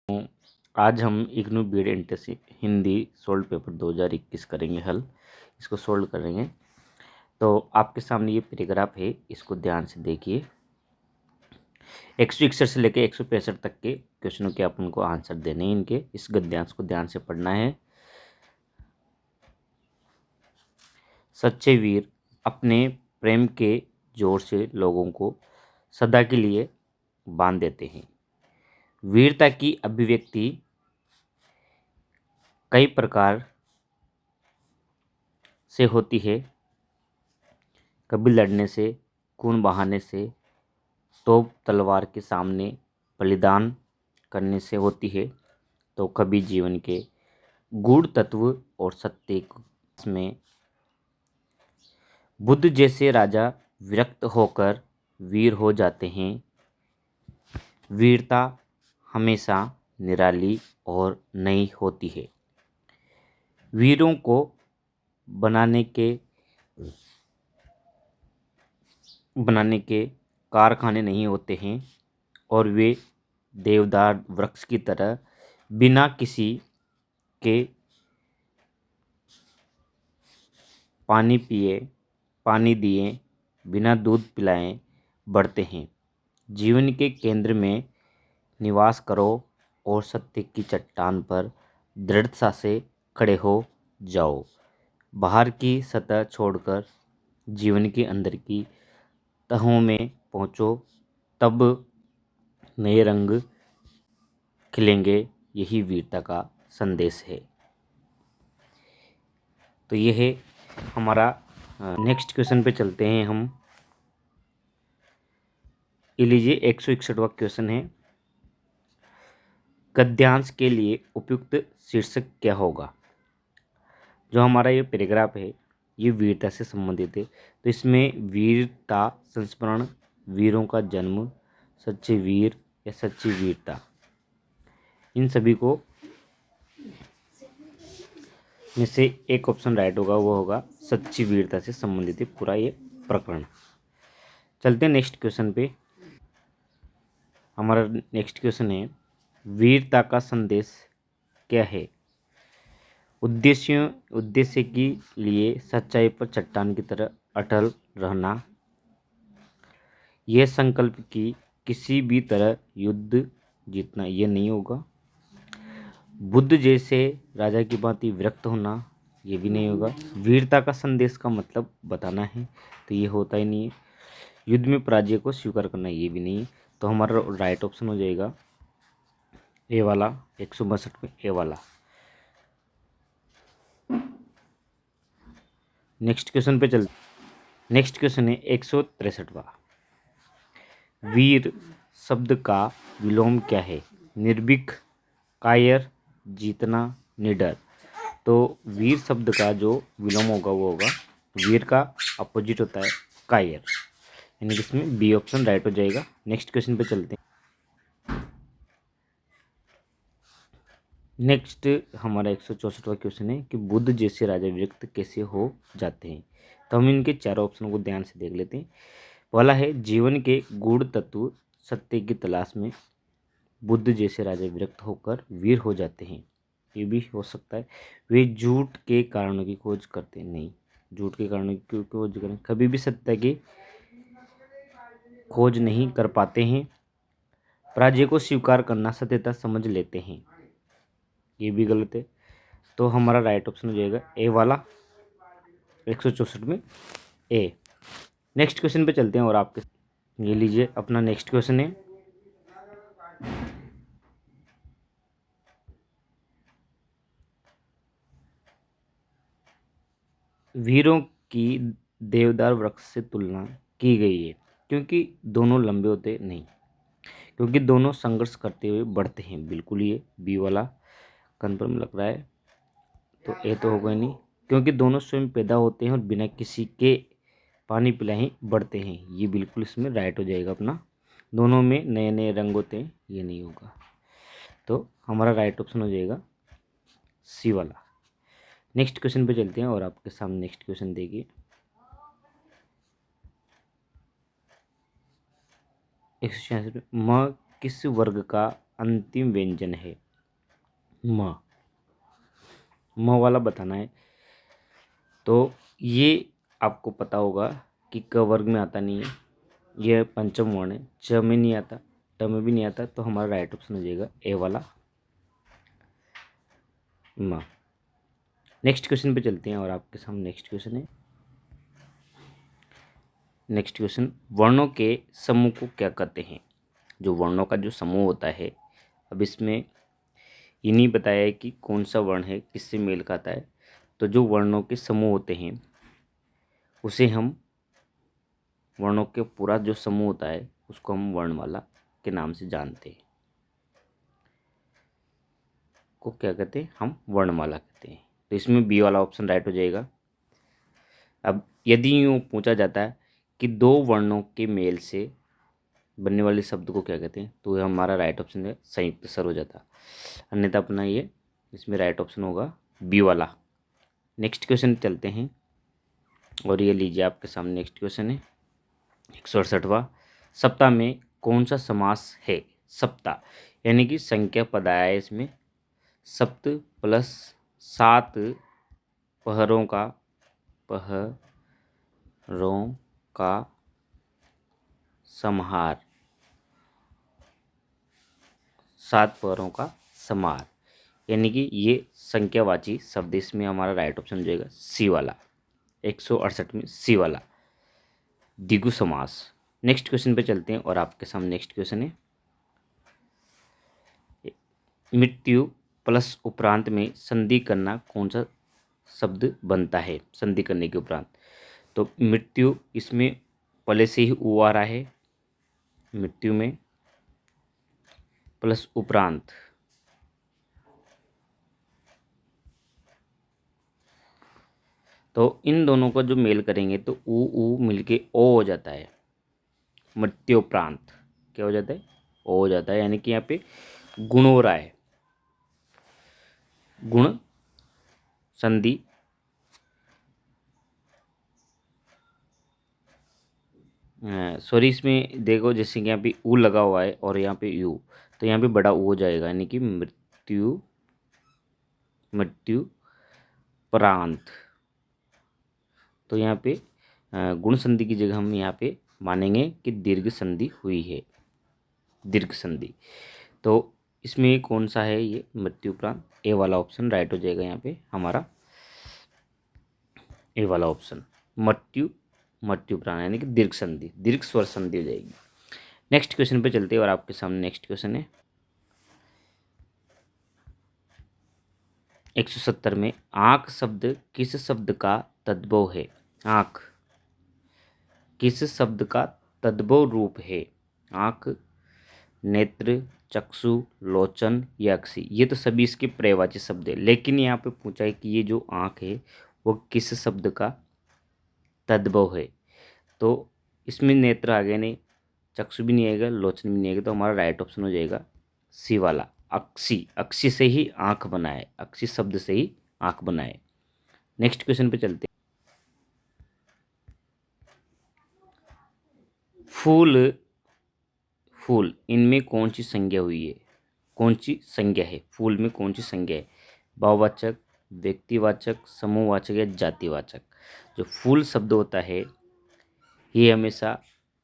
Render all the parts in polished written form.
तो आज हम इग्नू बीएड इंटरसी हिंदी सोल्ड पेपर 2021 करेंगे हल। इसको सोल्व करेंगे। तो आपके सामने ये पैराग्राफ है, इसको ध्यान से देखिए। 161 से लेकर 165 तक के क्वेश्चनों के अपन को आंसर देने हैं इनके। इस गद्यांश को ध्यान से पढ़ना है। सच्चे वीर अपने प्रेम के जोर से लोगों को सदा के लिए बांध देते हैं। वीरता की अभिव्यक्ति कई प्रकार से होती है। कभी लड़ने से, खून बहाने से, तोप तलवार के सामने बलिदान करने से होती है, तो कभी जीवन के गूढ़ तत्व और सत्य में बुद्ध जैसे राजा विरक्त होकर वीर हो जाते हैं। वीरता हमेशा निराली और नई होती है। वीरों को बनाने के कारखाने नहीं होते हैं और वे देवदार वृक्ष की तरह बिना किसी के पानी दिए, बिना दूध पिलाए बढ़ते हैं। जीवन के केंद्र में निवास करो और सत्य की चट्टान पर दृढ़ता से खड़े हो जाओ। बाहर की सतह छोड़कर जीवन के अंदर की तहों में पहुँचो, तब नए रंग खिलेंगे। यही वीरता का संदेश है। तो ये है हमारा। नेक्स्ट क्वेश्चन पे चलते हैं हम। ये लीजिए 161वां क्वेश्चन है। गद्यांश के लिए उपयुक्त शीर्षक क्या होगा? जो हमारा ये पैराग्राफ है ये वीरता से संबंधित है, तो इसमें वीरता संस्मरण, वीरों का जन्म, सच्चे वीर या सच्ची वीरता, इन सभी को में से एक ऑप्शन राइट होगा, वो होगा सच्ची वीरता से संबंधित है पूरा ये प्रकरण। चलते हैं नेक्स्ट क्वेश्चन पे। हमारा नेक्स्ट क्वेश्चन है, वीरता का संदेश क्या है? उद्देश्य के लिए सच्चाई पर चट्टान की तरह अटल रहना। यह संकल्प कि किसी भी तरह युद्ध जीतना ये नहीं होगा। बुद्ध जैसे राजा की भांति विरक्त होना ये भी नहीं होगा। वीरता का संदेश का मतलब बताना है, तो ये होता ही नहीं है। युद्ध में पराजय को स्वीकार करना ये भी नहीं है। तो हमारा राइट ऑप्शन हो जाएगा ए वाला, 162 में ए वाला। नेक्स्ट क्वेश्चन पे चलते। नेक्स्ट क्वेश्चन है 163वां। वीर शब्द का विलोम क्या है? निर्भीक, कायर, जीतना, निडर। तो वीर शब्द का जो विलोम होगा वो होगा, वीर का अपोजिट होता है कायर, यानी कि इसमें बी ऑप्शन राइट हो जाएगा। नेक्स्ट क्वेश्चन पे चलते हैं। नेक्स्ट हमारा 164वां क्वेश्चन है कि बुद्ध जैसे राजा विरक्त कैसे हो जाते हैं? तो हम इनके चारों ऑप्शन को ध्यान से देख लेते हैं। पहला है जीवन के गूढ़ तत्व सत्य की तलाश में बुद्ध जैसे राजा विरक्त होकर वीर हो जाते हैं। ये भी हो सकता है। वे झूठ के कारणों की खोज करते नहीं। झूठ के कारणों की खोज करें, कभी भी सत्य की खोज नहीं कर पाते हैं। पराजय को स्वीकार करना सत्यता समझ लेते हैं, ये भी गलत है। तो हमारा राइट ऑप्शन हो जाएगा ए वाला, 164 में ए। नेक्स्ट क्वेश्चन पे चलते हैं और आपके ये लीजिए अपना नेक्स्ट क्वेश्चन है। वीरों की देवदार वृक्ष से तुलना की गई है क्योंकि दोनों लंबे होते नहीं, क्योंकि दोनों संघर्ष करते हुए बढ़ते हैं। बिल्कुल ये बी वाला कन्फर्म लग रहा है, तो ए तो होगा नहीं। क्योंकि दोनों स्वयं पैदा होते हैं और बिना किसी के पानी पिलाए ही बढ़ते हैं, ये बिल्कुल इसमें राइट हो जाएगा अपना। दोनों में नए नए रंग होते हैं, ये नहीं होगा। तो हमारा राइट ऑप्शन हो जाएगा सी वाला। नेक्स्ट क्वेश्चन पे चलते हैं और आपके सामने नेक्स्ट क्वेश्चन देखिए। 166 में किस वर्ग का अंतिम व्यंजन है? म। म वाला बताना है। तो ये आपको पता होगा कि क वर्ग में आता नहीं है, यह पंचम वर्ण है। च में नहीं आता, ट में भी नहीं आता, तो हमारा राइट ऑप्शन हो जाएगा ए वाला म। नेक्स्ट क्वेश्चन पे चलते हैं और आपके सामने नेक्स्ट क्वेश्चन है। नेक्स्ट क्वेश्चन, वर्णों के समूह को क्या कहते हैं? जो वर्णों का जो समूह होता है, अब इसमें ये नहीं बताया है कि कौन सा वर्ण है, किससे मेल खाता है। तो जो वर्णों के समूह होते हैं उसे हम, वर्णों के पूरा जो समूह होता है उसको हम वर्णमाला के नाम से जानते हैं। को क्या कहते हैं? हम वर्णमाला कहते हैं। तो इसमें बी वाला ऑप्शन राइट हो जाएगा। अब यदि यूँ पूछा जाता है कि दो वर्णों के मेल से बनने वाले शब्द को क्या कहते हैं, तो यह हमारा राइट ऑप्शन है संयुक्त स्वर हो जाता। अन्यथा अपना ये इसमें राइट ऑप्शन होगा बी वाला। नेक्स्ट क्वेश्चन चलते हैं और ये लीजिए आपके सामने नेक्स्ट क्वेश्चन है 168वां। सप्ताह में कौन सा समास है? सप्ताह यानी कि संख्या पद आया है इसमें, सप्त प्लस 7 पहरों का, पहरों का समाहार, 7 पहरों का समाहार, यानी कि ये संख्यावाची शब्द। इसमें हमारा राइट ऑप्शन हो जाएगा सी वाला, 168 में सी वाला द्विगु समास। नेक्स्ट क्वेश्चन पे चलते हैं और आपके सामने नेक्स्ट क्वेश्चन है मृत्यु प्लस उपरांत में संधि करना कौन सा शब्द बनता है? संधि करने के उपरांत, तो मृत्यु इसमें पहले से ही ऊ आ रहा है, मृत्यु में प्लस उपरांत, तो इन दोनों को जो मेल करेंगे तो ऊ मिलके ओ हो जाता है। मृत्योपरांत क्या हो जाता है? ओ हो जाता है, यानी कि यहाँ पे गुण हो रहा है, गुण संधि। सॉरी, इसमें देखो जैसे कि यहाँ पे ऊ लगा हुआ है और यहाँ पे यू, तो यहाँ पे बड़ा ऊ हो जाएगा, यानी कि मृत्यु, मृत्यु प्रांत। तो यहाँ पे गुण संधि की जगह हम यहाँ पे मानेंगे कि दीर्घ संधि हुई है, दीर्घ संधि। तो इसमें कौन सा है? ये मृत्यु प्रांत, ए वाला ऑप्शन राइट हो जाएगा यहाँ पे हमारा, ए वाला ऑप्शन मृत्यु, मृत्यु प्राण यानी कि दीर्घ संधि, दीर्घ स्वर संधि हो जाएगी। नेक्स्ट क्वेश्चन पे चलते हैं और आपके सामने नेक्स्ट क्वेश्चन है 170 में आंख शब्द किस शब्द का तद्भव है? आंख किस शब्द का तद्भव रूप है? आंख, नेत्र, चक्षु, लोचन या अक्षि, ये तो सभी इसके पर्यायवाची शब्द है, लेकिन यहाँ पे पूछा है कि ये जो आंख है वो किस शब्द का तद्भव है। तो इसमें नेत्र आ गया नहीं, चक्षु भी नहीं आएगा, लोचन भी नहीं आएगा, तो हमारा राइट ऑप्शन हो जाएगा सी वाला अक्षी। अक्षी से ही आंख बनाए, अक्षी शब्द से ही आंख बनाए। नेक्स्ट क्वेश्चन पे चलते हैं। फूल, फूल इनमें कौन सी संज्ञा हुई है? कौन सी संज्ञा है? फूल में कौन सी संज्ञा है? भाववाचक, व्यक्तिवाचक, समूहवाचक या जातिवाचक? जो फूल शब्द होता है ये हमेशा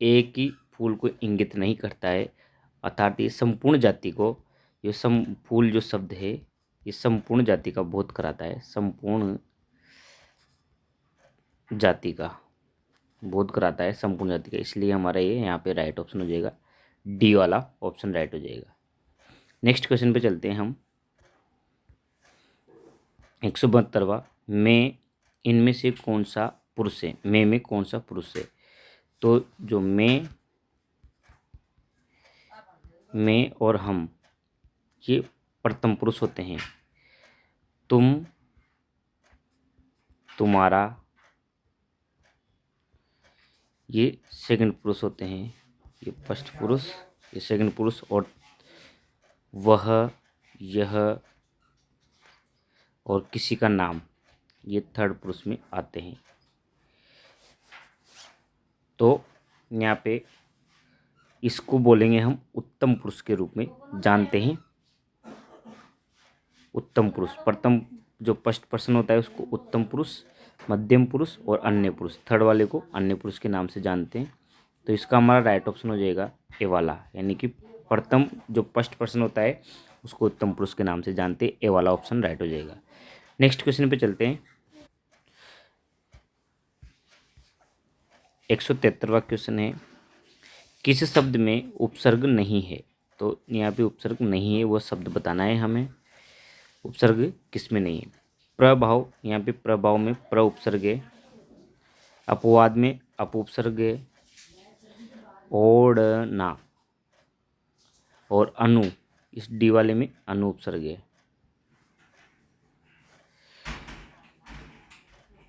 एक ही फूल को इंगित नहीं करता है, अर्थात ये संपूर्ण जाति को, ये फूल जो शब्द है ये संपूर्ण जाति का बोध कराता है, संपूर्ण जाति का बोध कराता है, संपूर्ण जाति का। इसलिए हमारा ये यहाँ पे राइट ऑप्शन हो जाएगा, डी वाला ऑप्शन राइट हो जाएगा। नेक्स्ट क्वेश्चन पे चलते हैं हम 172वां, में इनमें से कौन सा पुरुष है? में कौन सा पुरुष है? तो जो मैं और हम ये प्रथम पुरुष होते हैं, तुम, तुम्हारा ये सेकंड पुरुष होते हैं, ये फर्स्ट पुरुष, ये सेकंड पुरुष, और वह, यह और किसी का नाम ये थर्ड पुरुष में आते हैं। तो यहाँ पे इसको बोलेंगे हम उत्तम पुरुष के रूप में जानते हैं। उत्तम पुरुष, प्रथम जो फर्स्ट पर्सन होता है उसको उत्तम पुरुष, मध्यम पुरुष और अन्य पुरुष, थर्ड वाले को अन्य पुरुष के नाम से जानते हैं। तो इसका हमारा राइट ऑप्शन हो जाएगा ए वाला, यानी कि प्रथम जो फर्स्ट पर्सन होता है उसको उत्तम पुरुष के नाम से जानते हैं, ए वाला ऑप्शन राइट हो जाएगा। नेक्स्ट क्वेश्चन पे चलते हैं। 173वां क्वेश्चन है, किस शब्द में उपसर्ग नहीं है? तो यहाँ पे उपसर्ग नहीं है वो शब्द बताना है हमें। उपसर्ग किस में नहीं है? प्रभाव, यहाँ पे प्रभाव में प्र उपसर्ग है, अपवाद में अप उपसर्ग है, ओढ़ना और अनु, इस डी वाले में अनु उपसर्ग है।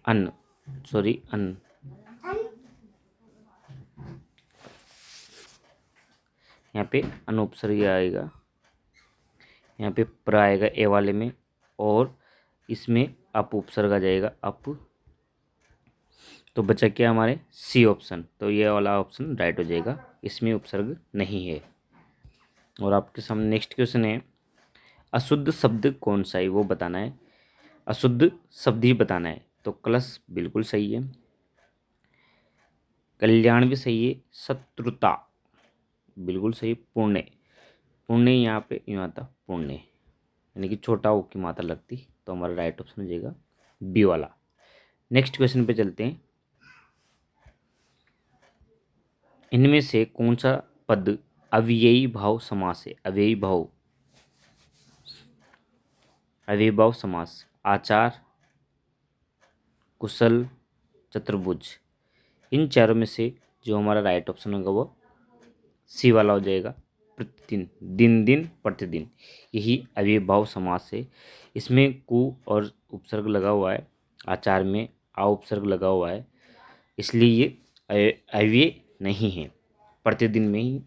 अन, सॉरी अन, यहाँ पे अनु उपसर्ग आएगा, यहाँ पे प्र आएगा ए वाले में, और इसमें अप उपसर्ग आ जाएगा अप। तो बचा क्या हमारे सी ऑप्शन, तो ये वाला ऑप्शन राइट हो जाएगा, इसमें उपसर्ग नहीं है। और आपके सामने नेक्स्ट क्वेश्चन है, अशुद्ध शब्द कौन सा है वो बताना है। अशुद्ध शब्द ही बताना है। तो कलश बिल्कुल सही है, कल्याण भी सही है, शत्रुता बिल्कुल सही, पुण्य, पुण्य यहाँ पे यूँ आता पुण्य, यानी कि छोटा ओ की मात्रा लगती, तो हमारा राइट ऑप्शन हो जाएगा बी वाला। नेक्स्ट क्वेश्चन पे चलते हैं, इनमें से कौन सा पद अव्ययी भाव समास है? अव्ययी भाव, अव्ययी भाव समास, आचार, कुशल, चतुर्भुज, इन चारों में से जो हमारा राइट ऑप्शन होगा वो सी वाला हो जाएगा, प्रतिदिन, दिन दिन प्रतिदिन, यही अव्ययभाव समास है। इसमें कु और उपसर्ग लगा हुआ है, आचार में आ उपसर्ग लगा हुआ है, इसलिए ये अव्यय नहीं है, प्रतिदिन में ही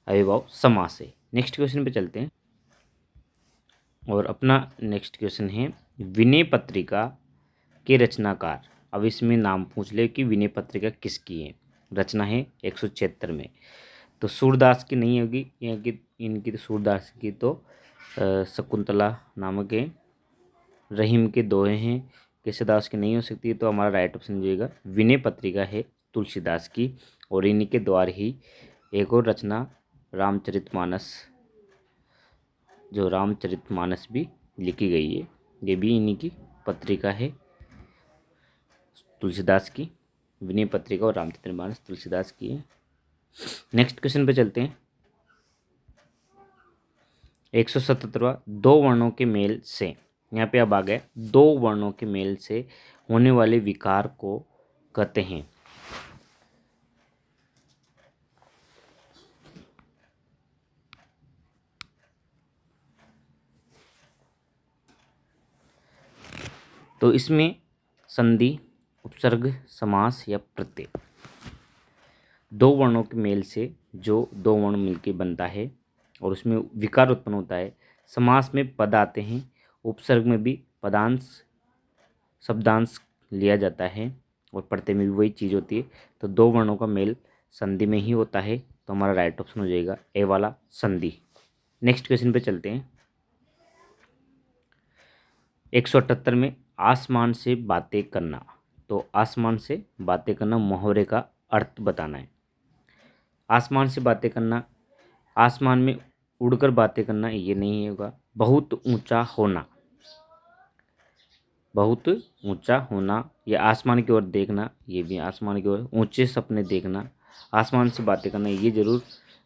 अव्ययभाव समास है। नेक्स्ट क्वेश्चन पे चलते हैं, और अपना नेक्स्ट क्वेश्चन है, विनय पत्रिका के रचनाकार। अब इसमें नाम पूछ ले कि विनय पत्रिका किसकी है। रचना है 176 में, तो सूरदास की नहीं होगी, यहाँ की इनकी तो सूरदास की तो शकुंतला नामक है, रहीम के दोहे हैं, केशवदास की नहीं हो सकती, तो हमारा राइट ऑप्शन जाएगा विनय पत्रिका है तुलसीदास की, और इन्हीं के द्वारा ही एक और रचना रामचरितमानस, जो रामचरितमानस भी लिखी गई है, ये भी इन्हीं की पत्रिका है तुलसीदास की। विनय पत्रिका और रामचरितमानस तुलसीदास की है। नेक्स्ट क्वेश्चन पे चलते हैं, 177वां, दो वर्णों के मेल से, यहाँ पे अब आ गए, दो वर्णों के मेल से होने वाले विकार को कहते हैं। तो इसमें संधि, उपसर्ग, समास या प्रत्यय, दो वर्णों के मेल से जो दो वर्ण मिलके बनता है और उसमें विकार उत्पन्न होता है। समास में पद आते हैं, उपसर्ग में भी पदांश शब्दांश लिया जाता है, और प्रत्यय में भी वही चीज़ होती है। तो दो वर्णों का मेल संधि में ही होता है, तो हमारा राइट ऑप्शन हो जाएगा ए वाला, संधि। नेक्स्ट क्वेश्चन पे चलते हैं, 178 में, आसमान से बातें करना। तो आसमान से बातें करना, मुहावरे का अर्थ बताना है। आसमान से बातें करना, आसमान में उड़कर बातें करना, ये नहीं होगा। बहुत ऊंचा होना, बहुत ऊंचा होना, या आसमान की ओर देखना, ये भी आसमान की ओर, ऊंचे सपने देखना, आसमान से बातें करना, ये जरूर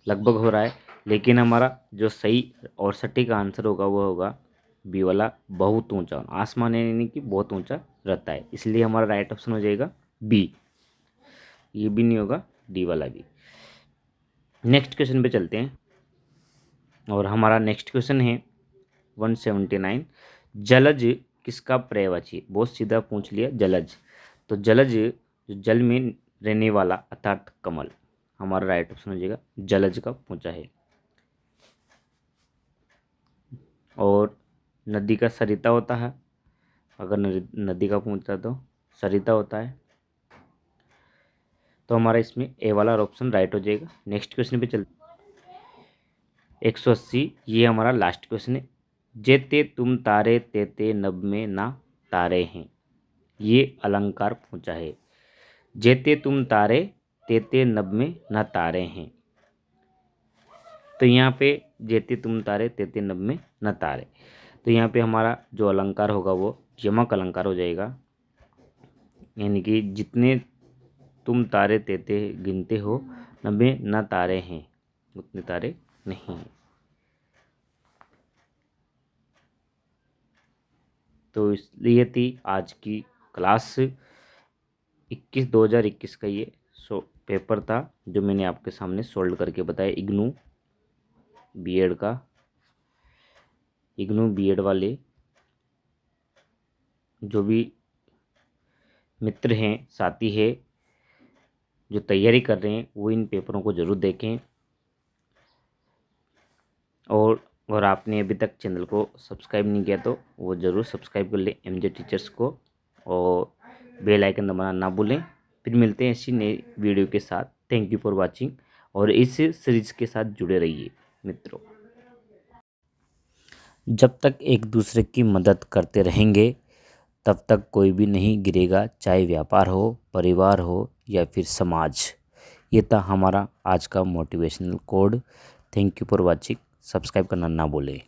लगभग हो रहा है, लेकिन हमारा जो सही और सटीक आंसर होगा वो होगा बी वाला, बहुत ऊंचा होना। आसमान यानी कि बहुत ऊंचा रहता है, इसलिए हमारा राइट ऑप्शन हो जाएगा बी, ये भी नहीं होगा, डी वाला भी। नेक्स्ट क्वेश्चन पे चलते हैं, और हमारा नेक्स्ट क्वेश्चन है 179, जलज किसका पर्यायवाची है? बहुत सीधा पूछ लिया, जलज। तो जलज जो जल में रहने वाला अर्थात कमल, हमारा राइट ऑप्शन हो जाएगा जलज का पूछा है। और नदी का सरिता होता है, अगर नदी का पूछता तो सरिता होता है। तो हमारा इसमें ए वाला ऑप्शन राइट हो जाएगा। नेक्स्ट क्वेश्चन पे चलते 180, ये हमारा लास्ट क्वेश्चन है। जेते तुम तारे तेते नभ में ना तारे हैं, ये अलंकार पूछा है। जेते तुम तारे तेते नभ में न तारे हैं, तो यहाँ पे जेते तुम तारे तेते नभ में न तारे, तो यहाँ पे हमारा जो अलंकार होगा वो यमक अलंकार हो जाएगा। यानी कि जितने तुम तारे तेते गिनते हो, नभे न तारे हैं, उतने तारे नहीं हैं। तो इसलिए थी आज की क्लास 2021 का ये पेपर था, जो मैंने आपके सामने सोल्व करके बताया। इग्नू बीएड वाले जो भी मित्र हैं, साथी हैं, जो तैयारी कर रहे हैं, वो इन पेपरों को ज़रूर देखें। और आपने अभी तक चैनल को सब्सक्राइब नहीं किया तो वो ज़रूर सब्सक्राइब कर लें एमजे टीचर्स को, और बेल आइकन दबाना ना भूलें। फिर मिलते हैं ऐसी नई वीडियो के साथ। थैंक यू फॉर वाचिंग, और इस सीरीज के साथ जुड़े रहिए मित्रों। जब तक एक दूसरे की मदद करते रहेंगे तब तक कोई भी नहीं गिरेगा, चाहे व्यापार हो, परिवार हो या फिर समाज। ये था हमारा आज का motivational code. Thank you for watching. Subscribe करना ना भूलें।